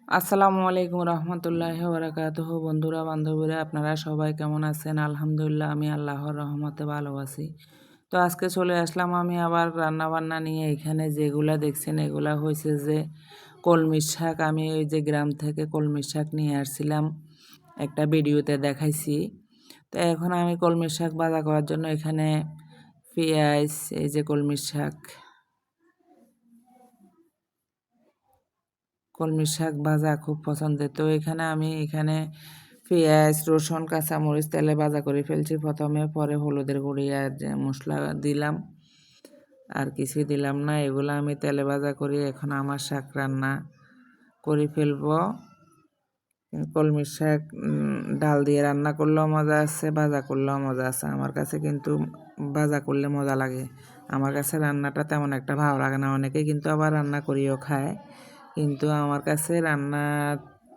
আসসালামু আলাইকুম রহমতুল্লাহি বারাকাতুহু। বন্ধুরা বান্ধবীরা আপনারা সবাই কেমন আছেন? আলহামদুলিল্লাহ আমি আল্লাহর রহমতে ভালো আছি। তো আজকে চলে আসলাম আমি আবার রান্না বান্না নিয়ে। এখানে যেগুলা দেখছেন এগুলা হয়েছে যে কলমি শাক। আমি ওই যে গ্রাম থেকে কলমি শাক নিয়ে আসছিলাম, একটা ভিডিওতে দেখাইছি। তো এখন আমি কলমি শাক ভাজা করার জন্য এখানে পেঁয়াজ, এই যে কলমি শাক ভাজা খুব পছন্দের। তো এখানে পেঁয়াজ, রসুন, কাঁচামরিচ তেলে ভাজা করে ফেলছি প্রথমে, পরে হলুদের গুঁড়ি আর যে মশলা দিলাম, আর কিছুই দিলাম না। এগুলো আমি তেলে ভাজা করি। এখন আমার শাক রান্না করে ফেলবো। কলমি শাক ডাল দিয়ে রান্না করলেও মজা আছে, ভাজা করলেও মজা আছে। আমার কাছে কিন্তু ভাজা করলে মজা লাগে। আমার কাছে রান্নাটা তেমন একটা ভালো লাগে না। অনেকে কিন্তু আবার রান্না করিও খায়, কিন্তু আমার কাছে রান্না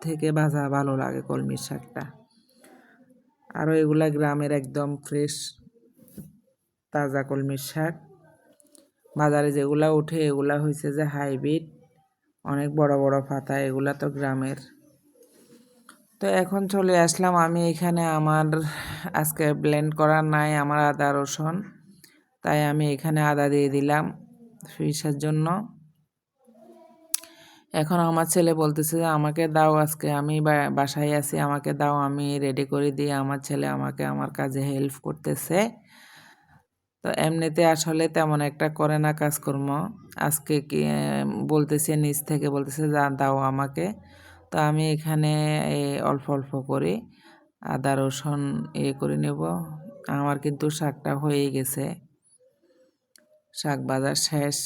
থেকে ভাজা ভালো লাগে কলমি শাকটা। আরও এগুলা গ্রামের একদম ফ্রেশ তাজা কলমি শাক। বাজারে যেগুলা উঠে এগুলা হয়েছে যে হাইব্রিড, অনেক বড় বড় পাতা। এগুলা তো গ্রামের। তো এখন চলে আসলাম আমি এখানে। আমার আজকে ব্লেন্ড করা নাই আমার আদা রসুন, তাই আমি এখানে আদা দিয়ে দিলাম ফিশের জন্য। এখন আমার ছেলে বলতেছে যে আমাকে দাও, আজকে আমি বাসায় আছি, আমাকে দাও, আমি রেডি করে দিই। আমার ছেলে আমাকে আমার কাজে হেল্প করতেছে। তো এমনিতে আসলে তেমন একটা করে না কাজকর্ম। আজকে কি বলতেছে, নিজ থেকে বলতেছে যা দাও আমাকে। তো আমি এখানে অল্প অল্প করে আদা রসুন করে নেব। আমার কিন্তু শাকটা হয়ে গেছে, শাক ভাজা শেষ।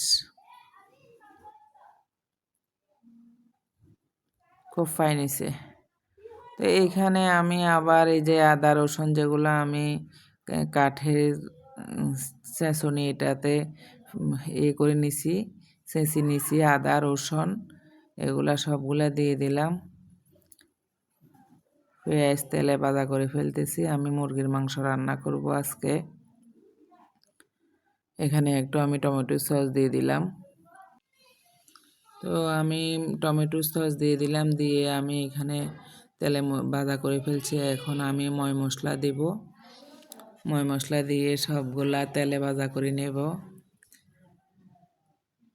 খুব ফাইন হয়েছে। তো এইখানে আমি আবার এই যে আদা রসুন যেগুলো আমি কাঠের ছেঁচনি এটাতে করে নিছি, ছেঁচি নিছি আদা রসুন এগুলা সবগুলা দিয়ে দিলাম। পেঁয়াজ তেলে ভাজা করে ফেলতেছি। আমি মুরগির মাংস রান্না করব আজকে। এখানে একটু আমি টমেটো সস দিয়ে দিলাম। তো আমি টমেটো সস দিয়ে দিলাম, দিয়ে আমি এখানে তেলে ভাজা করে ফেলছি। এখন আমি ময় মশলা দিব। ময় মশলা দিয়ে সবগুলা তেলে ভাজা করে নেব।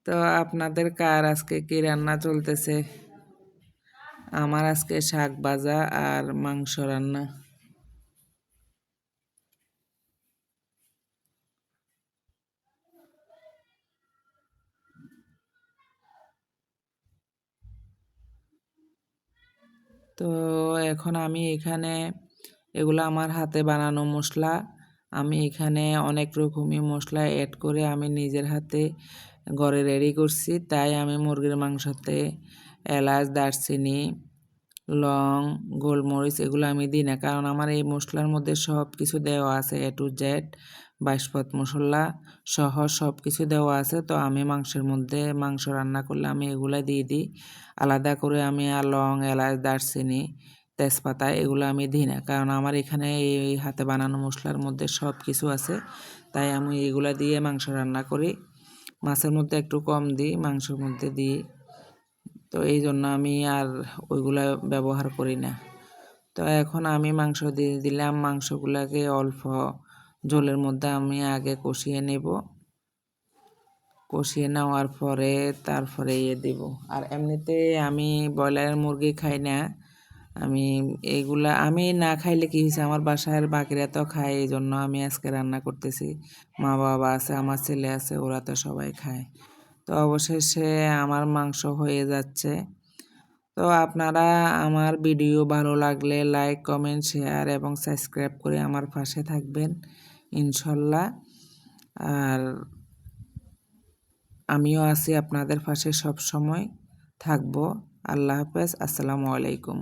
তো আপনাদের কার আজকে কি রান্না চলতেছে? আমার আজকে শাক ভাজা আর মাংস রান্না। তো এখন আমি এখানে এগুলো আমার হাতে বানানো মশলা। আমি এখানে অনেক রকমই মশলা অ্যাড করে আমি নিজের হাতে ঘরে রেডি করছি। তাই আমি মুরগির মাংসতে এলাচ, দারচিনি, লং, গোলমরিচ এগুলো আমি দিই না, কারণ আমার এই মশলার মধ্যে সব কিছু দেওয়া আছে, A to Z বাইশপত মশলা সহ সব কিছু দেওয়া আছে। তো আমি মাংস রান্না করলে আমি এগুলা দিয়ে দিই। আলাদা করে আমি আর লং, এলাচ, দারচিনি, তেজপাতা এগুলো আমি দিই না, কারণ আমার এখানে এই হাতে বানানো মশলার মধ্যে সব কিছু আছে। তাই আমি এগুলা দিয়ে মাংস রান্না করি। মাছের মধ্যে একটু কম দিই, মাংসের মধ্যে দিই। তো এই জন্য আমি আর ওইগুলা ব্যবহার করি না। তো এখন আমি মাংস দিয়ে দিলাম। মাংসগুলাকে অল্প ঝোলের মধ্যে আমি আগে কষিয়ে নেব। কষিয়ে নেওয়ার পরে তারপরে দেব। আর এমনিতে আমি ব্রয়লারের মুরগি খাই না। এইগুলা আমি না খাইলে কি হয়েছে, আমার বাসার বাকিরা তো খায়, এই জন্য আমি আজকে রান্না করতেছি। মা বাবা আছে, আমার ছেলে আছে, ওরা তো সবাই খায়। তো অবশেষে আমার মাংস হয়ে যাচ্ছে। তো আপনারা আমার ভিডিও ভালো লাগলে লাইক, কমেন্ট, শেয়ার এবং সাবস্ক্রাইব করে আমার পাশে থাকবেন ইনশাল্লাহ। আর আমিও আছি আপনাদের পাশে, সব সময় থাকবো। আল্লাহ হাফেজ। আসসালামু আলাইকুম।